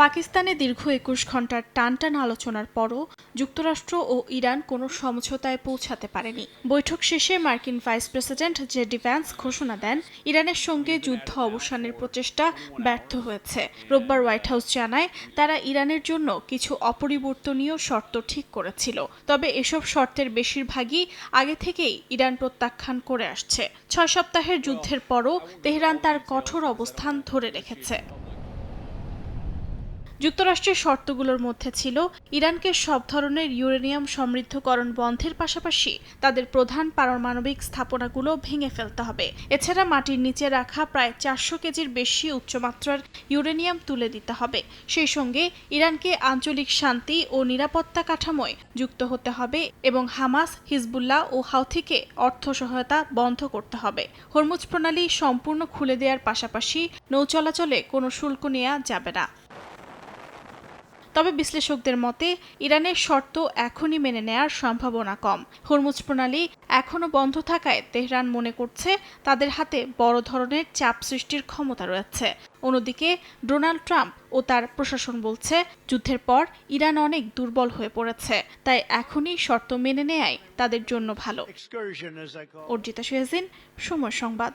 পাকিস্তানে দীর্ঘ ২১ ঘণ্টার টানটান আলোচনার পরও যুক্তরাষ্ট্র ও ইরান কোনো সমঝোতায় পৌঁছাতে পারেনি। বৈঠক শেষে মার্কিন ভাইস প্রেসিডেন্ট জেডি ভ্যান্স ঘোষণা দেন, ইরানের সঙ্গে যুদ্ধ অবসানের প্রচেষ্টা ব্যর্থ হয়েছে। রোববার হোয়াইট হাউস জানায়, তারা ইরানের জন্য কিছু অপরিবর্তনীয় শর্ত ঠিক করেছিল, তবে এসব শর্তের বেশিরভাগই আগে থেকেই ইরান প্রত্যাখ্যান করে আসছে। ৬ সপ্তাহের যুদ্ধের পরও তেহরান তার কঠোর অবস্থান ধরে রেখেছে। যুক্তরাষ্ট্রের শর্তগুলোর মধ্যে ছিল ইরানকে সব ধরনের ইউরেনিয়াম সমৃদ্ধকরণ বন্ধের পাশাপাশি তাদের প্রধান পারমাণবিক স্থাপনাগুলো ভেঙে ফেলতে হবে। এছাড়া মাটির নিচে রাখা প্রায় ৪০০ কেজির বেশি উচ্চমাত্রার ইউরেনিয়াম তুলে দিতে হবে। সেই সঙ্গে ইরানকে আঞ্চলিক শান্তি ও নিরাপত্তা কাঠামোয় যুক্ত হতে হবে এবং হামাস, হিজবুল্লাহ ও হাউথিকে অর্থ সহায়তা বন্ধ করতে হবে। হরমুজ প্রণালী সম্পূর্ণ খুলে দেওয়ার পাশাপাশি নৌ চলাচলে কোনো শুল্ক নেওয়া যাবে না। তবে বিশ্লেষকদের মতে ইরানের শর্ত এখনই মেনে নেয়ার সম্ভাবনা কম। হরমুজ প্রণালী এখনও বন্ধ থাকায় তেহরান মনে করছে তাদের হাতে বড় ধরনের চাপ সৃষ্টির ক্ষমতা রয়েছে। অন্যদিকে ডোনাল্ড ট্রাম্প ও তার প্রশাসন বলছে, যুদ্ধের পর ইরান অনেক দুর্বল হয়ে পড়েছে, তাই এখনই শর্ত মেনে নেয়াই তাদের জন্য ভালো। অর্জিতা শেহজিন, সময় সংবাদ।